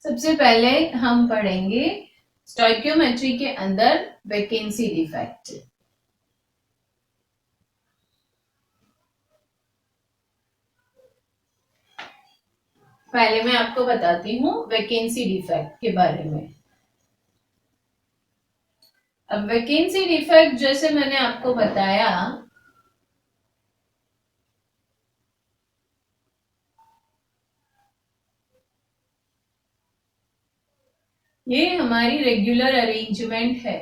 सबसे पहले हम पढ़ेंगे स्टोइकियोमेट्री के अंदर वैकेंसी डिफेक्ट। पहले मैं आपको बताती हूँ वैकेंसी डिफेक्ट के बारे में। अब वैकेंसी डिफेक्ट जैसे मैंने आपको बताया, ये हमारी रेगुलर अरेंजमेंट है।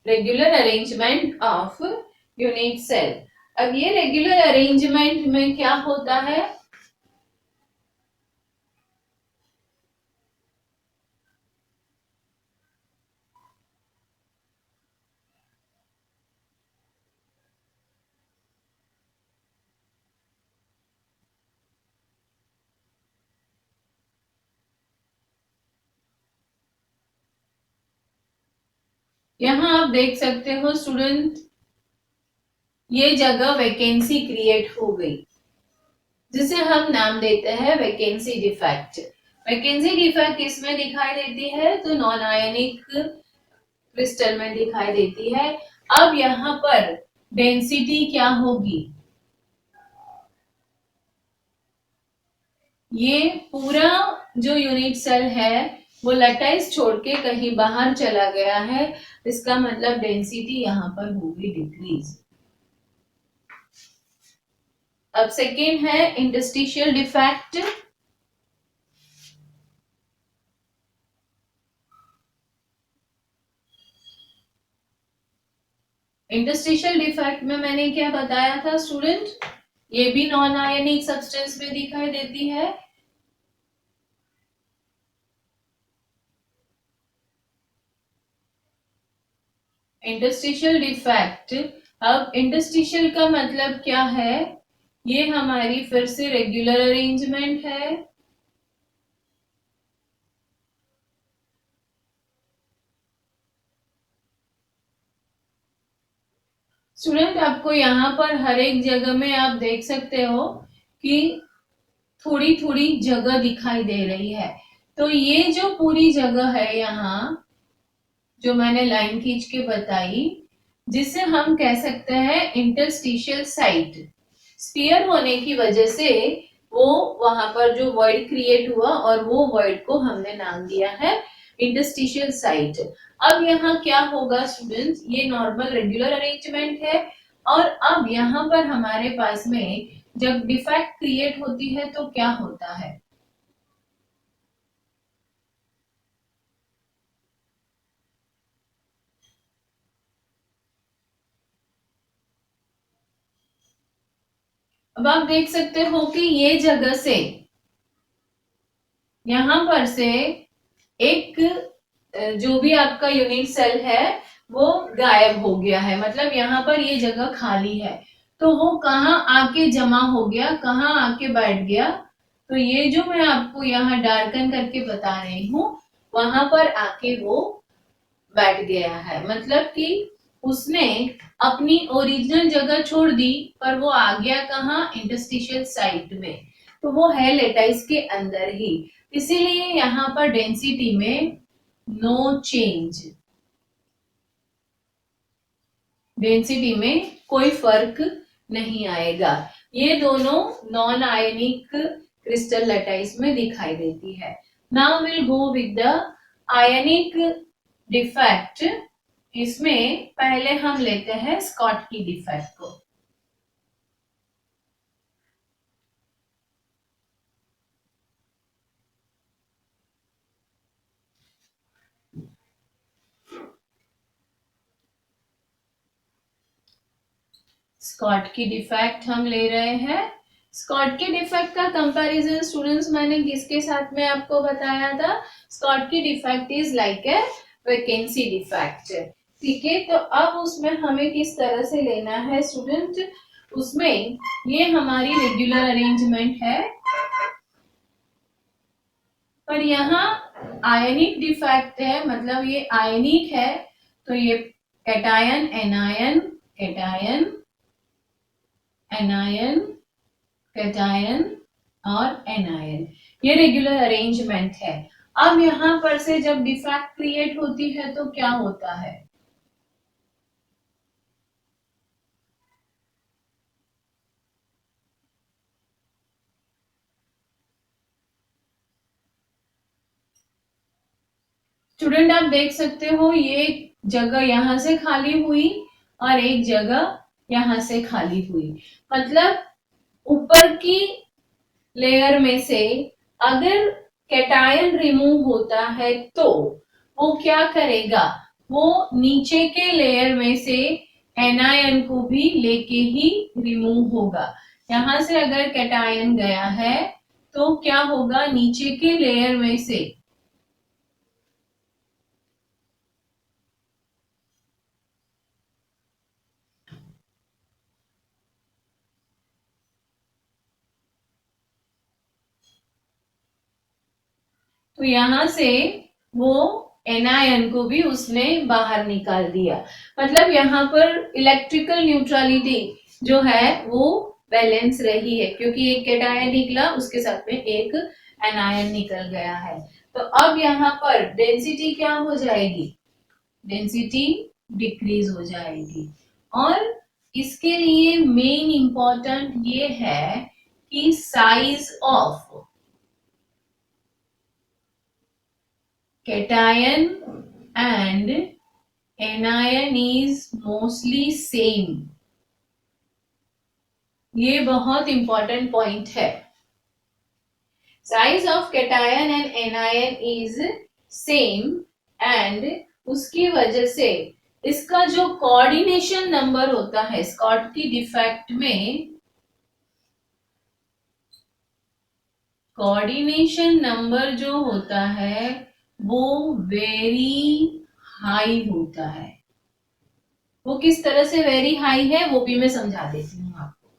Regular arrangement of unit cell. अब ये रेगुलर अरेंजमेंट में क्या होता है, यहाँ आप देख सकते हो स्टूडेंट, ये जगह वैकेंसी क्रिएट हो गई जिसे हम नाम देते हैं वैकेंसी डिफेक्ट। वैकेंसी डिफेक्ट किसमें दिखाई देती है, तो नॉन आयनिक क्रिस्टल में दिखाई देती है। अब यहाँ पर डेंसिटी क्या होगी, ये पूरा जो यूनिट सेल है वो लटाइस छोड़ के कहीं बाहर चला गया है, इसका मतलब डेंसिटी यहाँ पर होगी डिक्रीज। अब सेकेंड है इंटरस्टिशियल डिफेक्ट। इंटरस्टिशियल डिफेक्ट में मैंने क्या बताया था स्टूडेंट, ये भी नॉन आयनिक सब्सटेंस में दिखाई देती है। इंटरस्टिशियल डिफेक्ट, अब इंटरस्टिशियल का मतलब क्या है, ये हमारी फिर से रेगुलर अरेंजमेंट है। स्टूडेंट आपको यहाँ पर हर एक जगह में आप देख सकते हो कि थोड़ी थोड़ी जगह दिखाई दे रही है। तो ये जो पूरी जगह है यहाँ जो मैंने लाइन खींच के बताई, जिसे हम कह सकते हैं इंटरस्टिशियल साइट। स्फीयर होने की वजह से वो वहां पर जो वर्ड क्रिएट हुआ और वो वर्ड को हमने नाम दिया है इंटरस्टिशियल साइट। अब यहाँ क्या होगा स्टूडेंट्स, ये नॉर्मल रेगुलर अरेंजमेंट है और अब यहाँ पर हमारे पास में जब डिफेक्ट क्रिएट होती है तो क्या होता है, अब आप देख सकते हो कि ये जगह से यहां पर से एक जो भी आपका यूनिट सेल है वो गायब हो गया है, मतलब यहाँ पर ये जगह खाली है। तो वो कहाँ आके जमा हो गया, कहाँ आके बैठ गया, तो ये जो मैं आपको यहाँ डार्कन करके बता रही हूँ वहां पर आके वो बैठ गया है। मतलब कि उसने अपनी ओरिजिनल जगह छोड़ दी पर वो आ गया कहाँ, इंटरस्टिशियल साइट में। तो वो है लेटाइस के अंदर ही, इसीलिए यहाँ पर डेंसिटी में नो चेंज, डेंसिटी में कोई फर्क नहीं आएगा। ये दोनों नॉन आयनिक क्रिस्टल लेटाइस में दिखाई देती है। Now will go with the ionic defect. इसमें पहले हम लेते हैं स्कॉटकी डिफेक्ट को। स्कॉटकी डिफेक्ट हम ले रहे हैं। स्कॉटकी डिफेक्ट का कंपैरिजन स्टूडेंट्स मैंने किसके साथ में आपको बताया था, Schottky defect is like a vacancy defect. ठीक है, तो अब उसमें हमें किस तरह से लेना है स्टूडेंट, उसमें ये हमारी रेगुलर अरेंजमेंट है पर यहाँ आयनिक डिफेक्ट है, मतलब ये आयनिक है तो ये cation anion, cation anion cation और एनायन। ये रेगुलर अरेंजमेंट है। अब यहाँ पर से जब डिफेक्ट क्रिएट होती है तो क्या होता है? स्टूडेंट आप देख सकते हो ये जगह यहां से खाली हुई और एक जगह यहां से खाली हुई। मतलब ऊपर की लेयर में से अगर कैटायन रिमूव होता है तो वो क्या करेगा? वो नीचे के लेयर में से एनायन को भी लेके ही रिमूव होगा। यहां से अगर कैटायन गया है तो क्या होगा? नीचे के लेयर में से तो यहां से वो एनायन को भी उसने बाहर निकाल दिया। मतलब यहाँ पर इलेक्ट्रिकल न्यूट्रलिटी जो है वो बैलेंस रही है, क्योंकि एक कैटायन निकला उसके साथ में एक एनायन निकल गया है। तो अब यहाँ पर डेंसिटी क्या हो जाएगी? डेंसिटी डिक्रीज हो जाएगी। और इसके लिए मेन इंपॉर्टेंट ये है कि size of cation and anion is mostly same। ये बहुत इंपॉर्टेंट पॉइंट है। Size of cation and anion is same and उसकी वजह से इसका जो कोऑर्डिनेशन नंबर होता है स्कॉटकी डिफेक्ट में, कोऑर्डिनेशन नंबर जो होता है वो वेरी हाई होता है। वो किस तरह से वेरी हाई है वो भी मैं समझा देती हूँ आपको।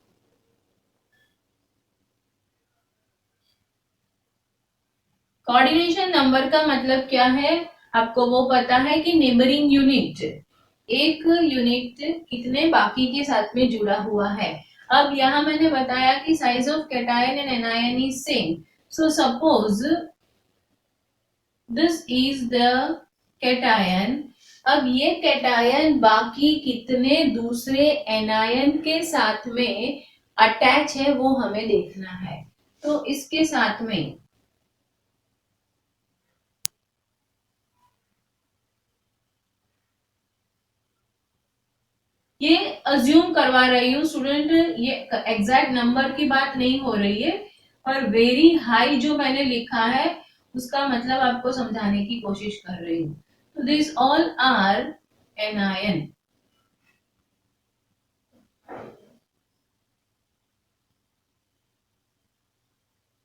कोऑर्डिनेशन नंबर का मतलब क्या है? आपको वो पता है कि नेबरिंग यूनिट, एक यूनिट कितने बाकी के साथ में जुड़ा हुआ है। अब यहाँ मैंने बताया कि size of cation and anion is same. So suppose this is the cation. अब ये कैटायन बाकी कितने दूसरे एनायन के साथ में अटैच है वो हमें देखना है। तो इसके साथ में ये अज्यूम करवा रही हूँ स्टूडेंट, ये एग्जैक्ट नंबर की बात नहीं हो रही है, और वेरी हाई जो मैंने लिखा है उसका मतलब आपको समझाने की कोशिश कर रही हूँ। तो this all are anion.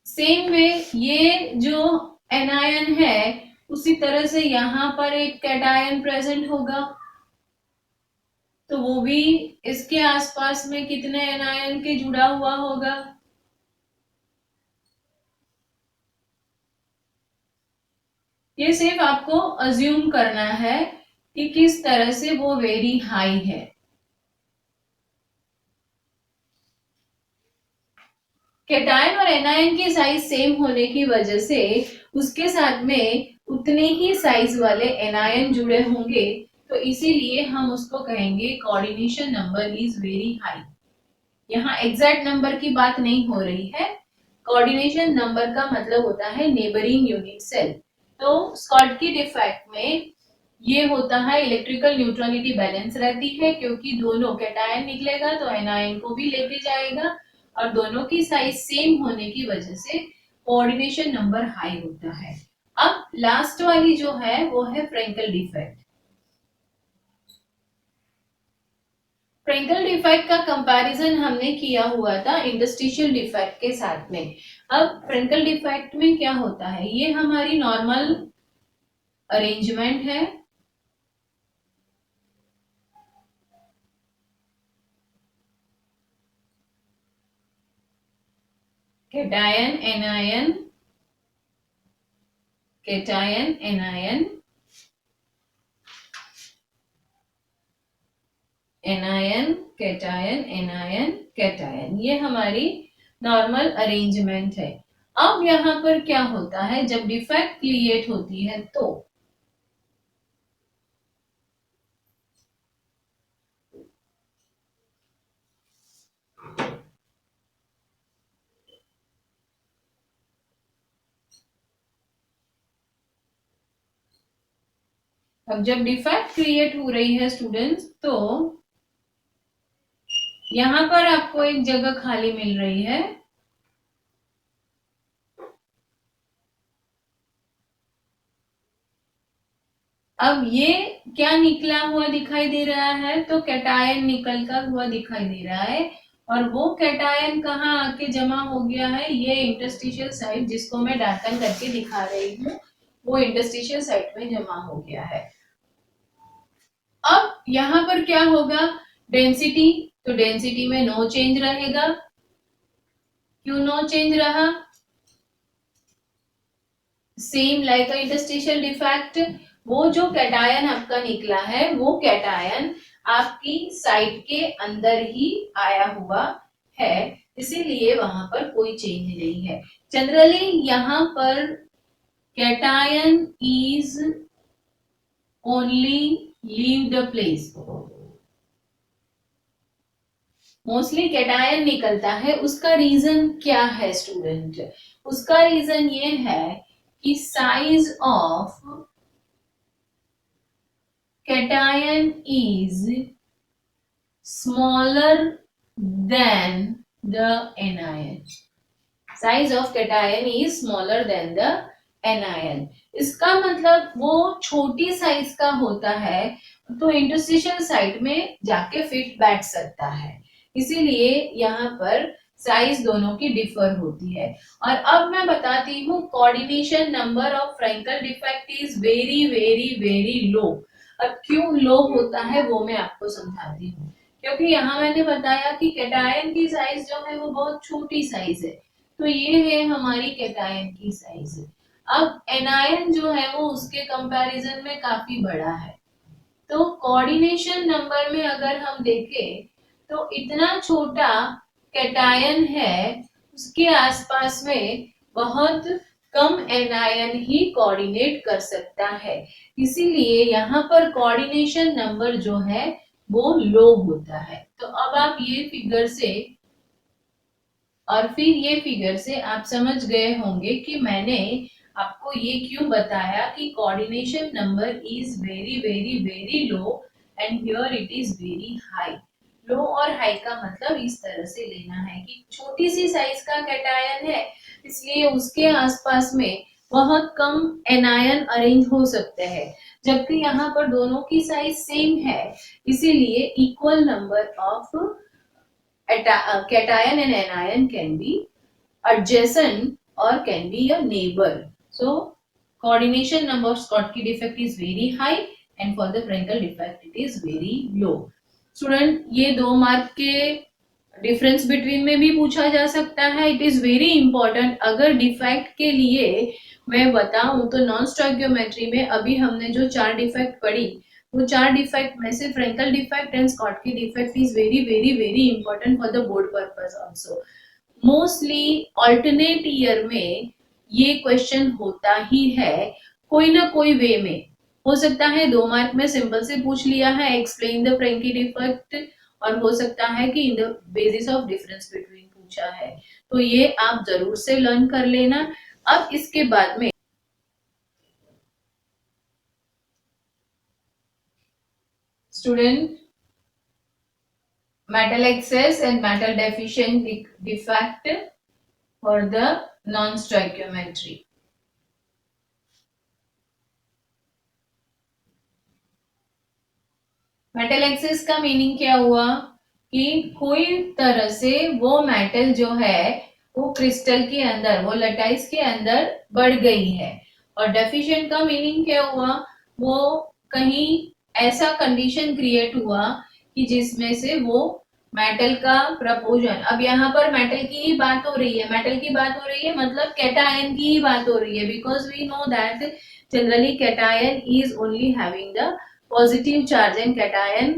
Same way ये जो एनायन है उसी तरह से यहाँ पर एक कैटायन प्रेजेंट होगा, तो वो भी इसके आसपास में कितने एनायन के जुड़ा हुआ होगा? ये सिर्फ आपको अज्यूम करना है कि किस तरह से वो वेरी हाई है। कैटायन और एनायन की साइज सेम होने की वजह से उसके साथ में उतने ही साइज वाले एनायन जुड़े होंगे, तो इसीलिए हम उसको कहेंगे coordination number is very high. यहाँ एग्जैक्ट नंबर की बात नहीं हो रही है। कोऑर्डिनेशन नंबर का मतलब होता है नेबरिंग यूनिट सेल। तो स्कॉटकी डिफेक्ट में ये होता है इलेक्ट्रिकल न्यूट्रलिटी बैलेंस रहती है, क्योंकि दोनों कैटायन निकलेगा तो एनायन को भी लेके जाएगा, और दोनों की साइज सेम होने की वजह से कोऑर्डिनेशन नंबर हाई होता है। अब लास्ट वाली जो है वो है फ्रेंकल डिफेक्ट। फ्रेंकल डिफेक्ट का कंपैरिजन हमने किया हुआ था इंटरस्टिशियल डिफेक्ट के साथ में। अब फ्रेंकल डिफेक्ट में क्या होता है? ये हमारी नॉर्मल अरेंजमेंट है। Cation anion, cation anion, anion cation anion cation, ये हमारी नॉर्मल अरेंजमेंट है। अब यहाँ पर क्या होता है, जब डिफेक्ट क्रिएट होती है तो अब जब डिफेक्ट क्रिएट हो रही है स्टूडेंट्स, तो यहाँ पर आपको एक जगह खाली मिल रही है। अब ये क्या निकला हुआ दिखाई दे रहा है, तो कैटायन निकल कर हुआ दिखाई दे रहा है, और वो कैटायन कहाँ आके जमा हो गया है, ये इंटरस्टिशियल साइट जिसको मैं डार्कन करके दिखा रही हूँ, वो इंटरस्टिशियल साइट में जमा हो गया है। अब यहाँ पर क्या होगा, डेंसिटी, तो डेंसिटी में नो चेंज रहेगा। क्यों नो चेंज रहा, सेम लाइक इंटरस्टिशियल डिफेक्ट, वो जो कैटायन आपका निकला है वो कैटायन आपकी साइट के अंदर ही आया हुआ है, इसीलिए वहां पर कोई चेंज नहीं है। जनरली यहाँ पर cation is only leave the place, mostly cation निकलता है। उसका रीजन क्या है स्टूडेंट, उसका रीजन ये है कि size of cation is smaller than the anion. Size of cation is smaller than the anion. इसका मतलब वो छोटी साइज का होता है, तो इंटरस्टिशियल साइट में जाके फिट बैठ सकता है, इसीलिए यहाँ पर साइज दोनों की डिफर होती है। और अब मैं बताती हूँ, coordination number of Frenkel defect is very very very low. अब क्यों लो होता है वो मैं आपको समझाती हूँ, क्योंकि यहाँ मैंने बताया कि कैटायन की साइज जो है वो बहुत छोटी साइज है, तो ये है हमारी कैटायन की साइज। अब एनायन जो है वो उसके कंपैरिजन में काफी बड़ा है, तो कोऑर्डिनेशन नंबर में अगर हम देखें तो इतना छोटा कैटायन है, उसके आसपास में बहुत कम एनायन ही कोऑर्डिनेट कर सकता है, इसीलिए यहाँ पर कोऑर्डिनेशन नंबर जो है वो लो होता है। तो अब आप ये फिगर से और फिर ये फिगर से आप समझ गए होंगे कि मैंने आपको ये क्यों बताया कि coordination number is very very very low and here it is very high. Low और हाई का मतलब इस तरह से लेना है कि छोटी सी साइज का कैटायन है, इसलिए उसके आसपास में बहुत कम एनायन अरेंज हो सकते हैं, जबकि यहाँ पर दोनों की साइज सेम है, इसीलिए equal number of cation and anion can be adjacent or can be a neighbor. So coordination number of Schottky defect is very high and for the Frenkel defect it is very low. Student, ये 2 mark के difference between में भी पूछा जा सकता है, it is very important. अगर defect के लिए मैं बताऊं तो नॉन स्टोइकियोमेट्री में अभी हमने जो 4 डिफेक्ट पढ़ी, वो 4 डिफेक्ट में से Frenkel defect and Schottky defect is very very very important for the board purpose also. Mostly alternate year में ये क्वेश्चन होता ही है, कोई ना कोई वे में। हो सकता है 2 मार्क में सिंपल से पूछ लिया है एक्सप्लेन द फ्रेंकी डिफेक्ट, और हो सकता है कि in the basis of difference between पूछा है, तो ये आप जरूर से लर्न कर लेना। अब इसके बाद में student, metal excess and metal deficient defect for the non-stoichiometry. Metal access का मीनिंग क्या हुआ कि कोई तरह से वो मेटल जो है वो क्रिस्टल के अंदर, वो लटाइस के अंदर बढ़ गई है। और डेफिशिएंट का मीनिंग क्या हुआ, वो कहीं ऐसा कंडीशन क्रिएट हुआ कि जिसमें से वो मेटल का प्रपोजन, अब यहाँ पर मेटल की ही बात हो रही है, मेटल की बात हो रही है मतलब कैटायन की ही बात हो रही है, because we know that generally cation is only having the positive charge and cation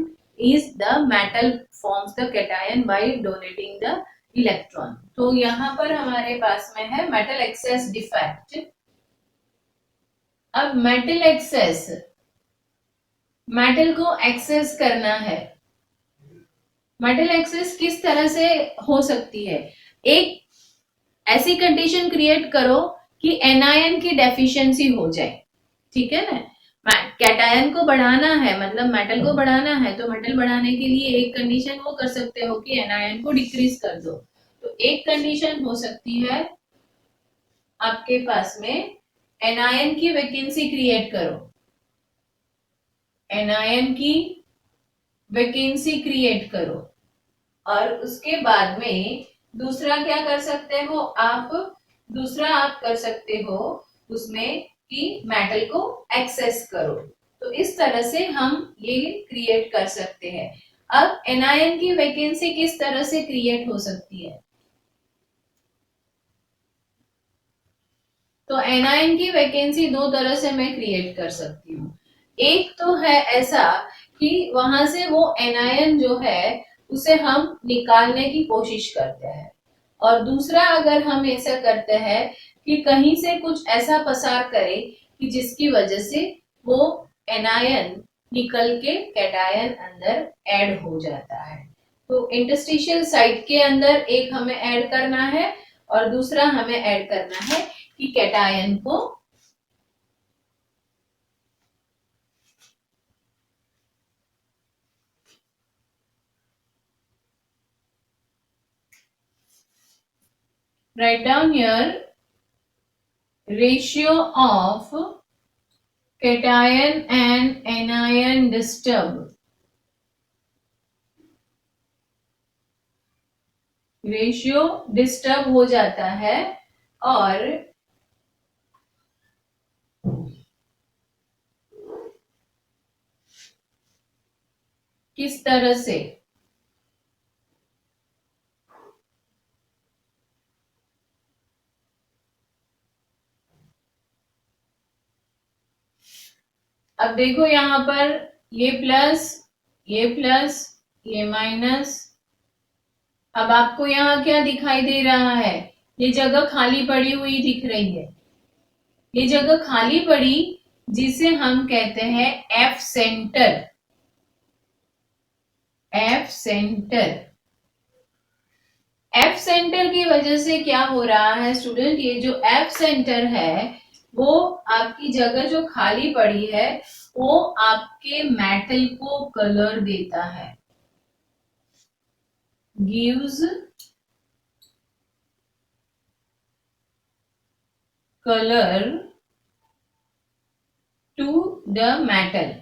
is the metal forms the cation by donating the electron. तो यहाँ पर हमारे पास में है मेटल एक्सेस डिफेक्ट। अब मेटल को एक्सेस करना है। मेटल एक्सेस किस तरह से हो सकती है? एक ऐसी कंडीशन क्रिएट करो कि एनायन की डेफिशिएंसी हो जाए, ठीक है ना। कैटायन को बढ़ाना है, मतलब मेटल को बढ़ाना है, तो मेटल बढ़ाने के लिए एक कंडीशन वो कर सकते हो कि एनायन को डिक्रीज कर दो। तो एक कंडीशन हो सकती है आपके पास में एनायन की वैकेंसी क्रिएट करो, एनायन की वैकेंसी क्रिएट करो। और उसके बाद में दूसरा क्या कर सकते हो आप? दूसरा आप कर सकते हो उसमें कि मेटल को एक्सेस करो। तो इस तरह से हम ये क्रिएट कर सकते हैं। अब एनायन की वैकेंसी किस तरह से क्रिएट हो सकती है? तो एनायन की वैकेंसी दो तरह से मैं क्रिएट कर सकती हूँ। एक तो है ऐसा कि वहां से वो एनायन जो है उसे हम निकालने की कोशिश करते हैं, और दूसरा अगर हम ऐसा करते हैं कि कहीं से कुछ ऐसा पसार करे कि जिसकी वजह से वो एनायन निकल के कैटायन अंदर ऐड हो जाता है। तो इंटरस्टिशियल साइट के अंदर एक हमें ऐड करना है और दूसरा हमें ऐड करना है कि कैटायन को write down here ratio of cation and anion disturb, ratio disturb हो जाता है। और किस तरह से? अब देखो यहाँ पर ये प्लस, ये प्लस, ये माइनस। अब आपको यहाँ क्या दिखाई दे रहा है? ये जगह खाली पड़ी हुई दिख रही है, ये जगह खाली पड़ी जिसे हम कहते हैं F centre. F centre, F centre की वजह से क्या हो रहा है स्टूडेंट? ये जो एफ सेंटर है वो आपकी जगह जो खाली पड़ी है वो आपके मेटल को कलर देता है, gives colour to the metal,